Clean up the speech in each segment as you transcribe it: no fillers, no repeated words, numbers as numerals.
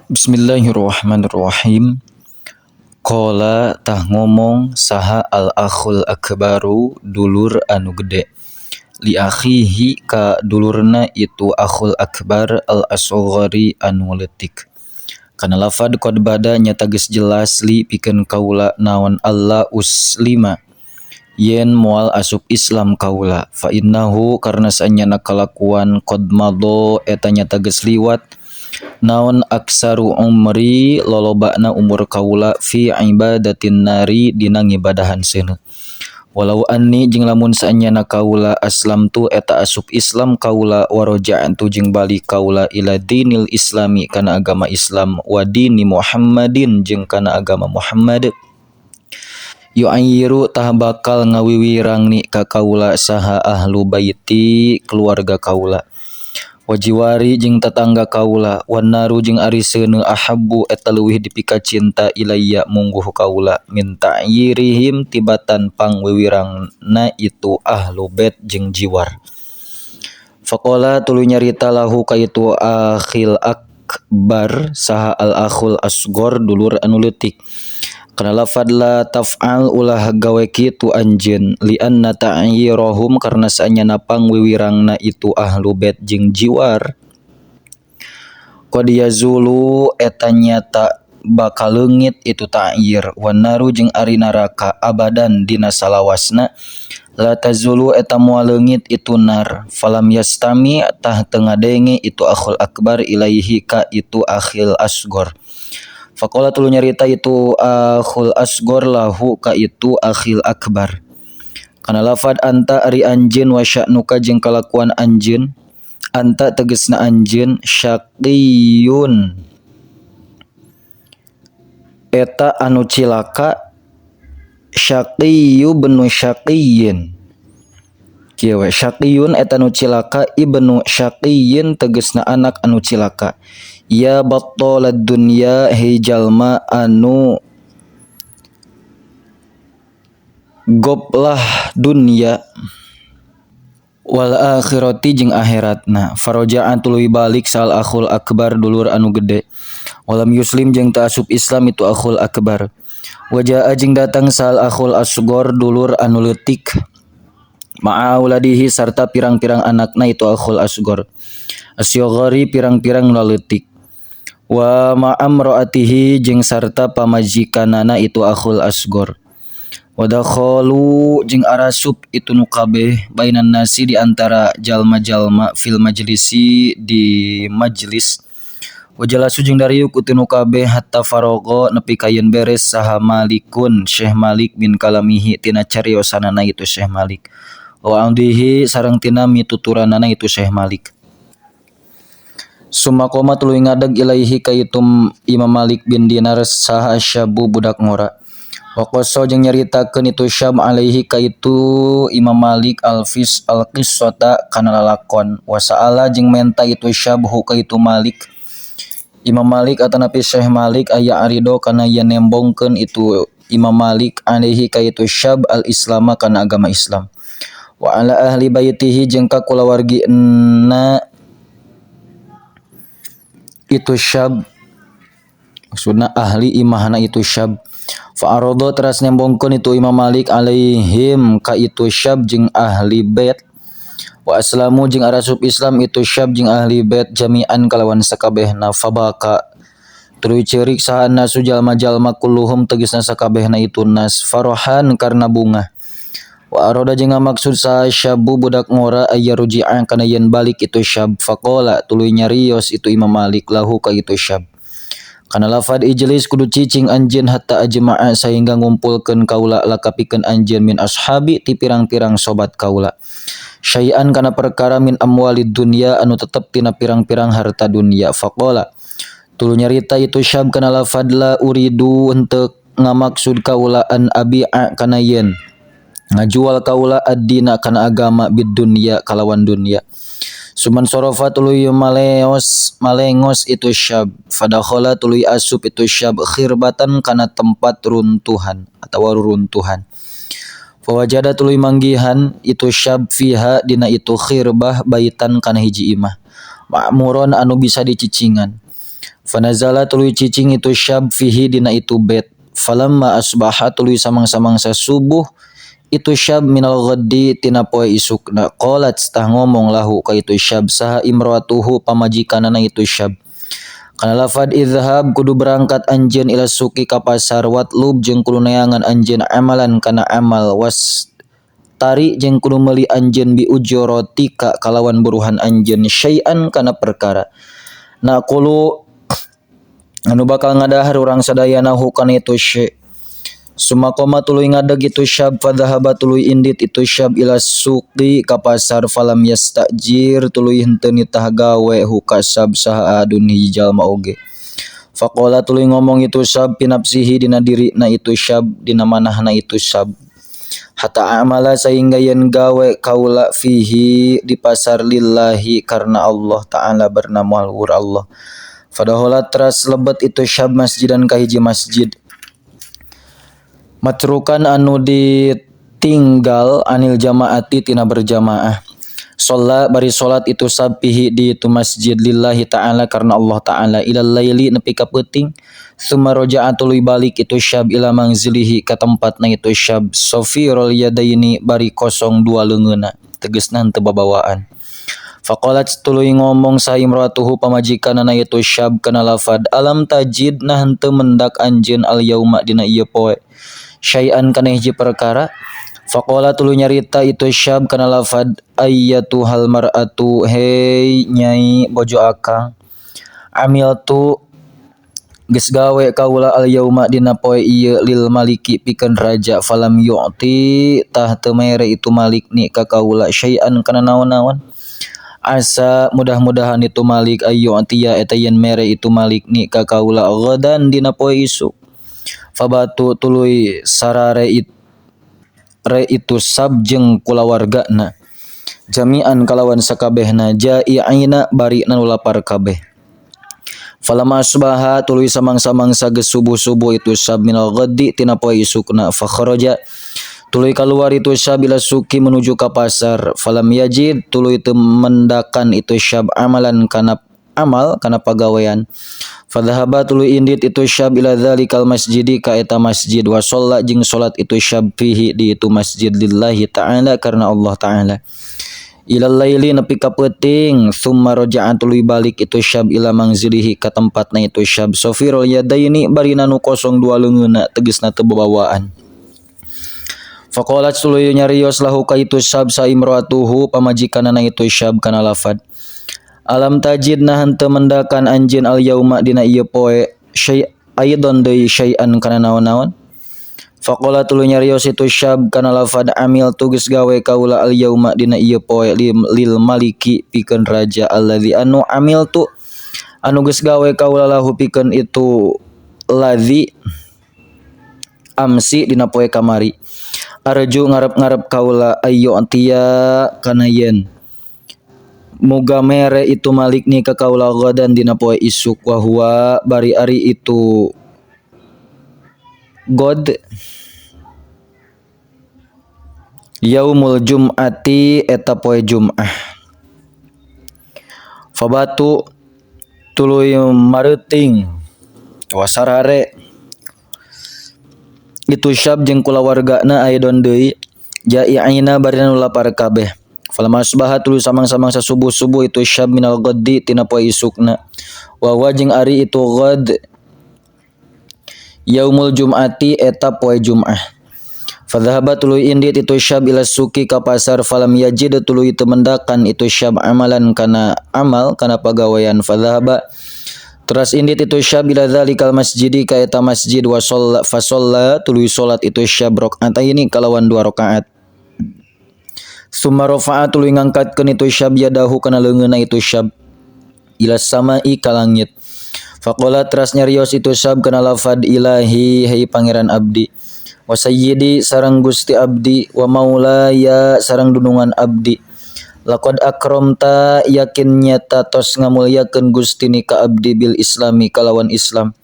Bismillahirrahmanirrahim. Qala tah ngomong saha al-akhul akbaru dulur anu gede. Li akhihi ka dulurna itu akhul akbar al-asghari anu leutik. Kana lafad qad bada nyata geus jelas li pikeun kaula naon Allah uslima. Yen moal asup Islam kaula fa innahu karna saenyana kalakuan qad mado eta nyata geus liwat naon aksaru umri lolobana umur kaula fi ibadatin nari dina ngibadahan seuneu. Walau anni jeung lamun saenyana kaula aslam tu eta asup Islam kaula waraja'tu jeung balik kaula ila dinil islami kana agama Islam wa dini Muhammadin jeung kana agama Muhammad. Yu'ayyiru tah bakal ngawiwirangni ka kaula saha ahlu baiti keluarga kaula. Wajiwari jeung tetangga kaula wan naru jeung ari seuneu ahabbu eta leuwih dipika cinta ilayya mungguh kaula min ta'yirihim tibatan pangwiwirangna itu ahlu bait jeung jiwar. Faqala tuluy nyarita lahu ka itu akhil akbar saha al akhul asghar dulur anu leutik. Kana lafad la taf'al ulah gawe kitu anjeun li anna ta'yirahum karna saenyana pangwiwirangna itu ahlu bait jeung jiwar qad yazulu eta nyata bakal leungit itu ta'yir wan naru jeung ari neraka abadan dina salawasna la tazulu eta moal leungit itu nar falam yastami tah teu ngadenge itu akhul akbar ilaihi ka itu akhil asghar. Faqala tuluy nyarita itu akhul asghar lahu ka itu akhil akbar. Kana lafad anta ari anjeun wa sya'nuka jeung kalakuan anjeun. Anta tegasna anjeun syaqiyun. Eta anu cilaka syaqiyu benu syaqiyin. Kieu we syaqiyun eta anu cilaka ibnu syaqiyin tegasna anak anu cilaka. Ya battalad dunya he jalma anu goblah dunya wal akhirati jeung akhiratna. Faraja'an tuluy balik sal akhul akbar dulur anu gede. Walam yuslim jeung teu asup Islam itu akhul akbar. Waja'a jeung datang sal akhul asghar dulur anu leutik. Ma'auladihi sarta pirang-pirang anakna itu akhul asghar. Asyghari pirang-pirang nu leutik. Wa ma'amraatihi jeung sarta pamajikanana itu akhul asghar. Wa dakhalu jeung arasup itu nu kabeh bainan nasi di antara jalma-jalma fil majlisi di majlis. Wa jalasu jeung dariuk itu nu kabeh hatta faragha nepi ka yen beres saha Malikun Syekh Malik bin kalamihi tina cariosanana itu Syekh Malik. Wa amdihi sareng tina mituturanana itu Syekh Malik. Summa qoma tuluy ngadeg ilaihi ka itu Imam Malik bin Dinar saha syabu budak ngora. Wa qassa jeung nyaritakeun itu syab alaihi ka itu Imam Malik al-qissata kana lalakon. Wa sa'ala jeung menta itu syabhu ka itu Malik. Imam Malik atanapi Syekh Malik aya arido kana yen nembongkeun itu Imam Malik alaihi ka itu syab al-islama kana agama Islam. Wa ala ahli baitihi jeung ka kulawargina itu syab maksudna ahli imahna itu syab. Fa arada teras nembongkeun itu Imam Malik alaihim ka itu syab jeung ahli bait. Wa aslamu jeung arasup Islam itu syab jeung ahli bait jami'an kalawan sakabehna. Fabaka tuluy ceurik saha nasu jalma-jalma kulluhum tegasna sakabehna itu nas farahan karna bunga. Wa arada jeung ngamaksud saha syabu budak ngora aya ruji'an kana yen balik itu syab. Faqala tuluy nyarios itu Imam Malik lahu ka itu syab. Kana lafad ijlis kudu cicing anjeun hatta ajma'a sehingga ngumpulkeun kaula lakapikeun anjeun min ashabi ti pirang-pirang sobat kaula. Syai'an kana perkara min amwalid dunya anu tetep tina pirang-pirang harta dunia. Faqala tuluy nyarita itu syab kana lafad la uridu henteu ngamaksud kaula an abi'a kana yen ngajual kaula ad-dina kana agama bid dunya kalawan dunya. Suman sorofa tuluy malengos itu syab. Fadakhala tuluy asup itu syab khirbatan kana tempat runtuhan atau ruruntuhan. Fawajada tuluy manggihan itu syab fiha dina itu khirbah baitan kana hiji imah. Ma'muron anu bisa dicicingan. Fanazala tuluy cicing itu syab fihi dina itu bait. Falamma asbaha tuluy samang-samang sa subuh itu syab minal ghaddi tina poe isukna. Qalat tah ngomong lahu ka itu syab saha imroatuhu pamajikanana itu syab. Kana lafad idhab kudu berangkat anjeun ila suki ka pasar watlub jeung kudu neangan anjeun amalan kana amal was tari jeung kudu meuli anjeun bi ujrotika kalawan buruhan anjeun syai'an kana perkara. Naqulu anu bakal ngadahar urang sadayana hukana itu syai. Sumakoma tuluy ngadeg itu syab fadhahaba tuluy indit itu syab ila suqi ka pasar falam yastajir tuluy henteu nitah gawe hukasab saha adun hijal maoge. Faqala tuluy ngomong itu syab pinapsihi dina dirina itu syab dina manahna itu syab. Hatta amala sehingga yen gawe kaula fihi di pasar lillahi karena Allah taala bernama Allah. Fadaholat teras lebet itu syab masjidan ka hiji masjid. Matrukan anu ditinggal anil jamaati tina berjamaah. Sholat bari sholat itu sabihi di itu masjid lillahi ta'ala karena Allah ta'ala ilal laili nepi ka peuting. Summa roja'a tuluy balik itu syab ila mangzilihi ka tempatna itu syab. Sofirul yadaini bari kosong dua leungeuna tegasna henteu babawaan. Faqalat tuluy ngomong sa imratuhu pamajikanana itu syab kana lafad alam tajid nah henteu mendak anjeun al yauma dina ieu poe syai'an kana hiji perkara. Faqala tuluy nyarita itu syab kana lafad ayyatuhal mar'atu hei nyai bojo akang amiltu geus gawe kaula al yauma dina poe ieu lil maliki pikeun raja falam yu'ti tah teu mere itu malik ni ka kaula syai'an kana naon-naon. Asa mudah-mudahan itu malik ayu antia eta yen mere itu malik ni ka kaula ghadan dina poe isuk. Fabatu tuluy sarare itu sab jeung kulawargana jami'an kalawan sakabehna ja'i'ina bari nu lapar kabeh. Falamma asbaha tuluy samang-samang sageus subuh-subuh itu sab minal ghaddi tina poe isukna fa kharaja tuluy kaluar itu syab ila suki menuju ka pasar. Falam yajid tuluy teu mendakan itu syab amalan kana amal kana pagawean. Fadhahaba tuluy indit itu syab ila dzalikal masjidi ka eta masjid wa shalla jeung salat itu syab fihi di itu masjid lillahi ta'ala karena Allah ta'ala. Ilal laili nepi ka peuting summa raja'a tuluy balik itu syab ila mangzilihi ka tempatna itu syab sofirul yadaini bari nu kosong dua leungeuna tegasna teu babawaan. Faqalat tuluy nyarios lahu ka itu syab sa imroatuhu pamajikanana itu syab kana lafad alam tajid nah henteu mendakan anjeun al yauma dina ieu poe syai' aidon deui syai'an kana naon-naon. Faqala tuluy nyarios itu syab kana lafad amil tugas gawe kaula al yauma dina ieu poe lil maliki pikeun raja alladzi anu amil tu anu geus gawe kaula lahu pikeun itu ladzi amsi dina poe kamari. Arju ngarep-ngarep kaula ayo antia kana yen muga mere itu malik ni ka kaula ghadan dina poe isuk wa huwa bari ari itu god yaumul jum'ati eta poe Jum'ah. Fabatu tuluy mareuting wasarare itu syab jeung kulawargana aidon deui ja'i'ina bari nu lapar kabeh. Falamma asbaha tuluy samang-samang sa subuh-subuh itu syab minal ghaddi tina poe isukna wa huwa jeung ari itu ghad yaumul jum'ati eta poe Jum'ah. Fadhahaba tuluy indit itu syab ila suki ka pasar falam yajid tuluy teu mendakan itu syab amalan kana amal kana pagawean. Fadhahaba teras indit itu syab ila dzalikal masjidi ka eta masjid wa shalla tuluy salat itu syab rakaataini kalawan 2 rakaat. Summa rafa'a tuluy ngangkatkeun itu syab yadahu kana leungeunna itu syab ila samai ka langit. Faqala teras nyarios itu syab kana lafad ilahi hei pangeran abdi wa sayyidi sareng gusti abdi wa maulaya sareng dunungan abdi. Laqad akramta yakin nyata tos ngamulyakeun gusti ni ka abdi bil islami kalawan Islam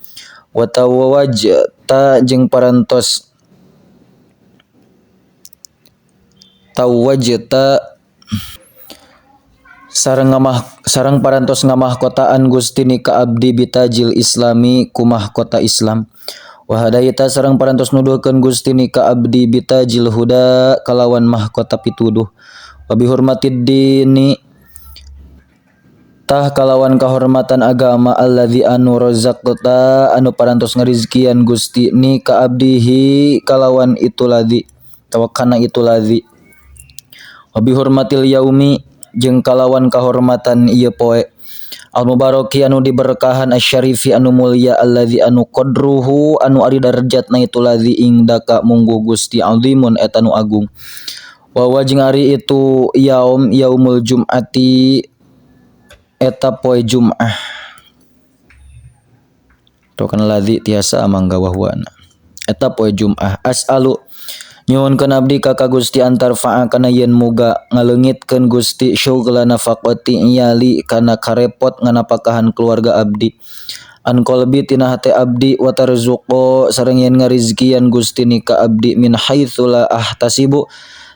wa tawajjata jeung parantos tawajjata sareng parantos ngamahkotaan Gusti ni ka abdi bitajil islami ku mahkota Islam. Wa hadaita sareng parantos nuduhkeun Gusti ni ka abdi bitajil huda kalawan mahkota pituduh. Wa bihurmatid dini tah kalawan kahormatan agama alladzi anu razaqta anu parantos ngarizkian Gusti ni ka abdihi kalawan itu ladzi tawakkana itu ladzi. Wa bihurmatil yaumi jeung kalawan kahormatan ieu poe al mubaraki anu diberkahan asyarifi anu mulia alladzi anu qadruhu anu ari darajatna itu ladzi indaka mungguh Gusti azimun eta nu agung. Wa wajing ari itu yaumul jum'ati eta poe Jum'ah. Tokan ladzi tiasa mangga wahwana. Eta poe Jum'ah. As'alu nyuhunkeun abdi ka Gusti antar fa'a kana yen muga ngaleungitkeun Gusti syughla nafaqati iyali kana karepot nganapakahan keluarga abdi. An qalbi tina hate abdi wa tarzuqo sareng yen ngarizkian Gusti ni ka abdi min haitsu la ahtasibu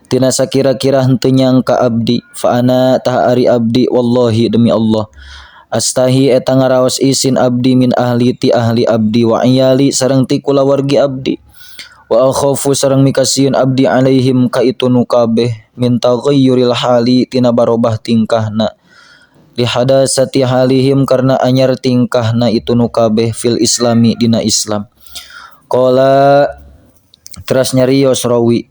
tina sakira-kira henteu nyangka abdi. Fa ana tah ari abdi wallahi demi Allah astahi eta ngaraos isin abdi min ahli ti ahli abdi wa iyali sareng ti kulawargi abdi. Wa akhafu sareng mikasieun abdi alaihim ka itu nu kabeh min taghayyuril hali tina barobah tingkahna li hadasati halihim karna anyar tingkahna itu nu kabeh fil islami dina Islam. Qala teras nyarios rawi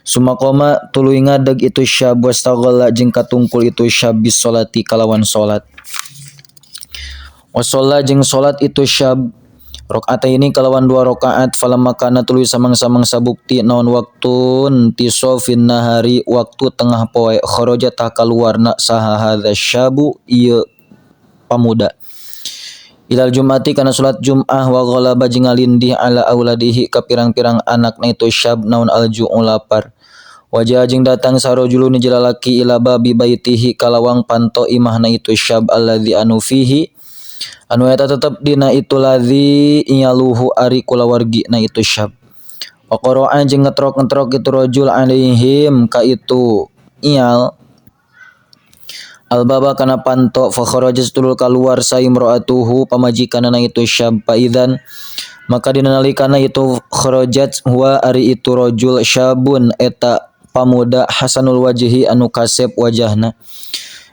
sumakoma tuluy ngadeg itu syab wastaghalla jeung katungkul itu syab bis salati kalawan salat. Wa shalla jeung salat itu syab rakaataini kalawan 2 rakaat falamma kana tuluy samang-samang sabukti naon waktun tisofin nahari waktu tengah poe kharaja tah kaluarna saha hadza syabu ieu pamuda ilal jumati kana salat Jum'ah wa ghalaba jeung ngalindih ala auladihi ka pirang-pirang anakna itu syab naon alju'u lapar. Wajah jeung datang sarojulun jalalaki ila babi baitihi kalawang panto imahna itu syab alladzi anu fihi anu eta tetep dina itu ladzi iyaluhu ari kulawargi na itu syab. Wa qara'a jeung ngetrok-ngetrok itu rajul alaihim ka itu iyal albaba kana panto fa kharajat tulul kaluar saimraatuhu pamajikanana itu syab fa idzan maka dina nalikana itu kharajat huwa ari itu rajul syabun eta pamuda hasanul wajhi anu kasep wajahna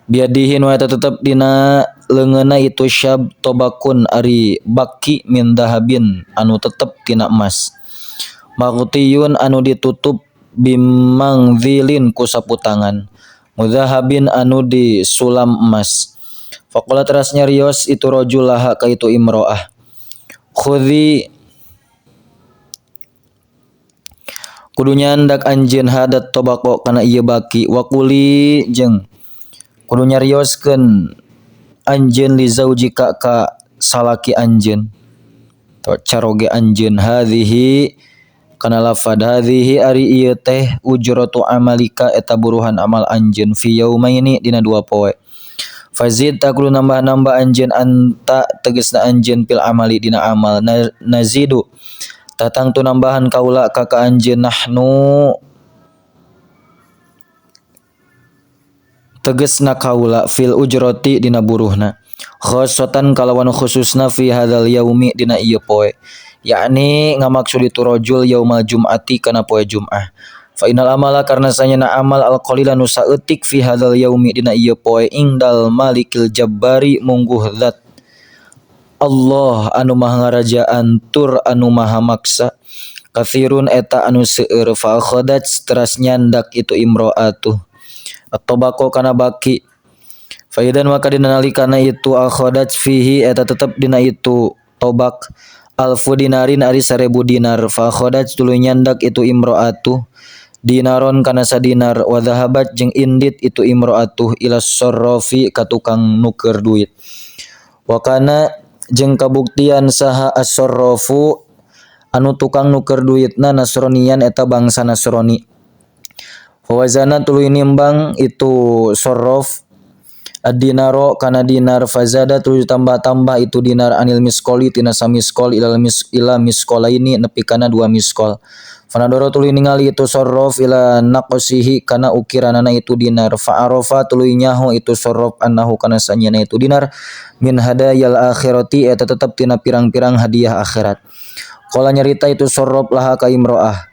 biadihi nu eta tetep dina leungeunna itu syab tobakun ari baki min dahabin anu tetep tina emas maghtiyun anu ditutup bimangzilin ku saputangan mudzahabin anu disulam emas. Faqala teras nyarios itu rajul laha ka itu imroah khudhi kudu nyandak anjeun hadat tobako kana ieu baki wakuli jeung kudu nyarioskeun anjeun li zaujika ka salaki anjeun to caroge anjeun hadhihi kana lafad hadhihi ari ieu teh ujratu amalika eta buruhan amal anjeun fi yaumaini dina 2 poe fazid ta kudu nambah-nambah anjeun anta tegasna anjeun pil amali dina amal nazidu tatang tu nambahan kaula ka anjeun nahnu tegasna kaula fil ujrati dina buruhna khossatan kalawan khususna fi hadzal yaumi dina ieu poe yakni ngamaksud itu rajul yaumal jum'ati kana poe Jum'ah. Fa innal amala karna sanyana amal al qalila nu saeutik fi hadzal yaumi dina ieu poe ingdal malikil jabbari mungguh zat Allah anu maha ngarajaan tur anu maha maksa kathirun eta anu seueur fa khadat teras nyandak itu imro'atuh at-tabaqo kana baki fa idan maka dina nalikana itu akhadat fihi eta tetep dina itu tobak alfu dinarin ari 1000 dinar fa khadat tuluy nyandak itu imro'atuh dinaron kana sadinar wa dhahabat jeung indit itu imro'atuh ila sarrafi ka tukang nuker duit wa kana jeung kabuktian saha as-sarrafu anu tukang nuker duitna Nasranian eta bangsa Nasrani. Fawazana tuluy nimbang itu sarraf ad-dinaro kana dinar fazada tuluy tambah-tambah itu dinar anil miskoli tina samiskol ila miskolaini nepi kana 2 miskol. Fanadoro tuluy ningali itu sorof ila naqsihi kana ukiranana itu dinar. Fa'arafa tuluy nyaho itu sorof annahu kana sanyana itu dinar min hadayal akhirati eta tetep tina pirang-pirang hadiah akhirat. Qala nyarita itu sorof laha ka imro'ah.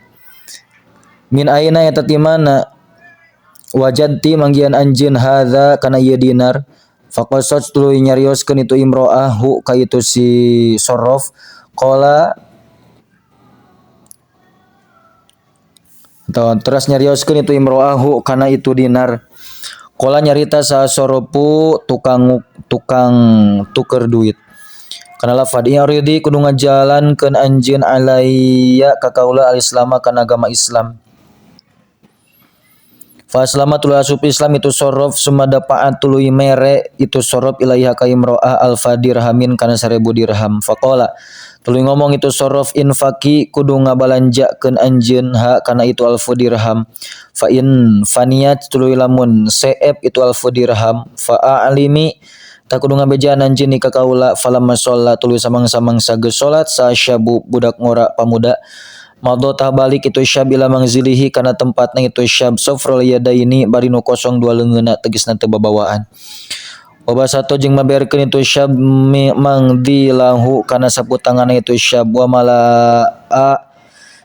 Min aina eta ti mana wajadti manggian anjeun hadza kana ieu dinar. Faqasat tuluy nyarioskeun itu imro'ah hu ka itu si sorof. Qala terus nyarioskeun itu imro'ahu kana itu dinar. Qala nyarita sa soropu tukang tuker duit. Kana lafad ridi kudu ngajalankeun anjeun alayya ka kaula al-islama kana agama Islam. Fa aslama tuluy asup Islam itu sorof sumada pa'at tuluy mere itu sorof ilaiha ka imro'ah alfa dirhamin kana 1000 dirham. Faqala tuluy ngomong itu sorof infaki kudu ngabalanjakeun anjeun ha kana itu alfu dirham. Fa in faniyat tuluy lamun seep itu alfu dirham fa a'limi tak kudu ngabejaan anjeun ni ka kaula falamma sholla tuluy samang-samang sageus salat sa syabu budak ngora pamuda madotah balik itu syab ila mangzilihi kana tempatna itu syab sofrul yadaini bari nu kosong dua leungeunna tegasna teu babawaan. Wabasato jeung maberkeun itu syab mangdilahu kana saputanganna itu syab wa malaa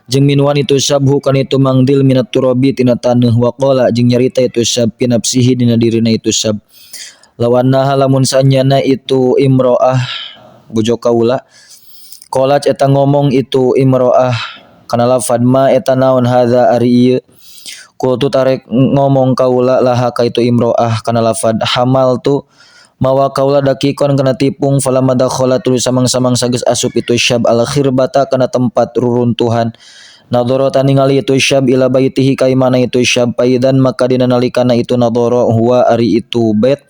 jeung minuan itu syabhu kana itu mangdil minat turabi tina taneuh wa qala jeung nyarita itu syab pinapsihi dina dirina itu syab lawanna lamun sanyana itu imro'ah bujok kaula qalat eta ngomong itu imro'ah kana lafad ma eta naon hadza ari ieu kultu tarek ngomong kaula laha ka itu imro'ah kana lafad hamal tu mawa kaula dakikon kana tipung falamma dakhala tuluy samang-samang sageus asup itu syab al khirbata kana tempat ruruntuhan nadhara ningali itu syab ila baitihi ka imana itu syab paidan maka dina nalikana itu nadhara huwa ari itu bait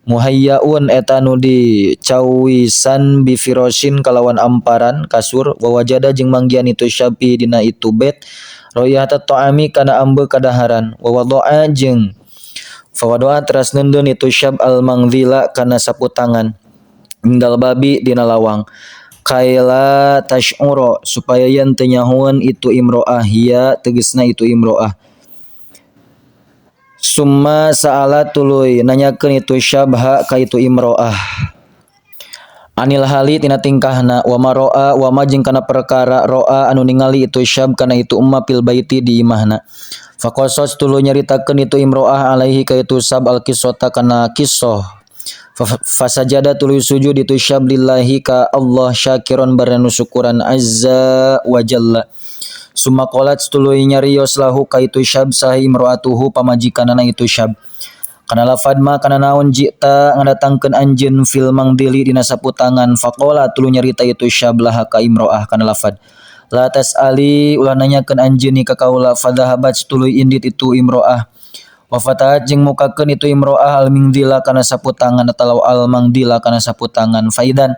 muhayyaun eta nu dicawisan bi firashin kalawan amparan kasur wa wajada jeung manggian itu syabi dina itu bait royata ta'ami kana ambe kadaharan wa wada'a jeung fawadoa teras nundeun itu syab al mangdila kana saputangan indal babi dina lawang kaila tash'ura supaya yen teu nyahoeun itu imro'ah hiya tegasna itu imro'ah summa sa'ala tuluy nanyakeun itu syabha ka itu imro'ah anil hali tina tingkahna wa maro'a wa ma jeung kana perkara ro'a anu ningali itu syab kana itu umma fil baiti di imahna. Faqasas tuluy nyaritakeun itu imro'ah alaihi ka itu sab al qissata kana qissah. Fasajada tuluy sujud itu syab lillahi ka Allah syakiron baranu syukuran azza wa jalla. Summa qalat tuluy nyarios lahu ka itu syab sahi imro'atuhu pamajikanana itu syab. Kana lafad ma kana naon jita ngadatangkeun anjeun fil mangdili dina saputangan faqala tuluy nyarita itu syab laha ka imro'ah kana lafad la tasali ulah nanyakeun anjeun ni ka kaula fadhahabat tuluy indit itu imro'ah wa fatahat jeung mukakeun itu imro'ah al mangdila kana saputangan atalau al mangdila kana saputangan faidan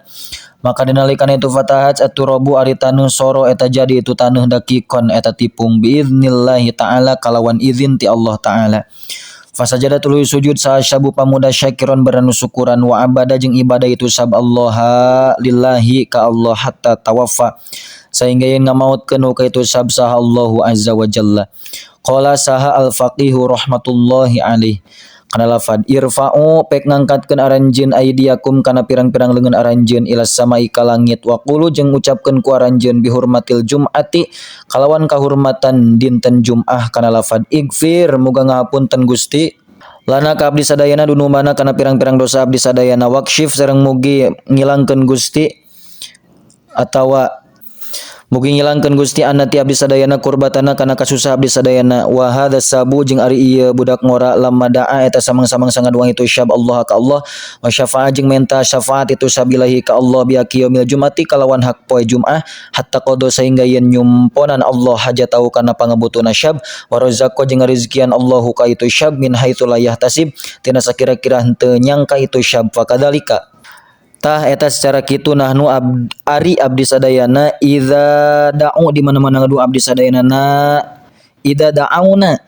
maka dinalikana itu fatahat aturabu ari tanuh soro eta jadi itu tanuh dakikon eta tipung biiznillahi taala kalawan izin ti Allah taala. Fasajada tuluy sujud sa syabu pamuda syakiron baranu syukuran wa abada jeung ibadah itu sab Allah lillahi ka Allah hatta tawaffa sehingga yang ngamautkeun ka itu sab saha Allahu azza wa jalla. Qala saha al faqih rahmatullahi alaih kana lafad irfa'u pek ngangkatkeun aranjeun aidiakum kana pirang-pirang leungeun aranjeun ila samai ka langit wa qulu jeung ucapkeun ku aranjeun bihurmatil jum'ati kalawan kahurmatan dinten Jum'ah kana lafad igfir muga ngahapunten Gusti lana ka abdi sadayana dunumana kana pirang-pirang dosa abdi sadayana wakshif sareng mugi ngilangkeun Gusti atawa mugi ngilangkeun Gusti annati abdi sadayana kurbatana kana kasusah abdi sadayana wa hadza sabu jeung ari ieu budak ngora lamma da'a eta samang-samang sangaduang itu syab Allah ka Allah wa syafa'a jeung menta syafaat itu sabilahi ka Allah bi yaumil jumati kalawan hak poe Jumaah hatta qada sehingga yen nyumponan Allah hajatahu kana pangabutuhna syab wa razaqo jeung rezkian Allahu ka itu syab min haitsu la yahtasib tina sakira-kira henteu nyangka itu syab fakadzalika tah eta secara kitu nahnu ari abdi sadayana idza da'u di mana-mana ngadu abdi sadayana idza da'auna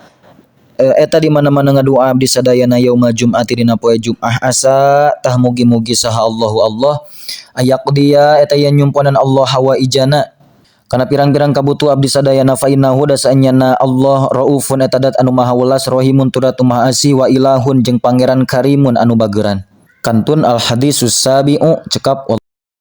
eta di mana-mana ngadu abdi sadayana yaumul jum'ati dina poe Jumaah asa tah mugi-mugi saha Allahu Allah ayaqdiya eta yen nyumponan Allah hawa ijana Kana pirang-pirang kabutuh abdi sadayana fa innahu dasaenyana Allah raufun eta dat anu maha welas rahimun turatu maha asih wa ilahun jeung pangeran karimun anu bageuran. Kantun al hadisus sabiu cekap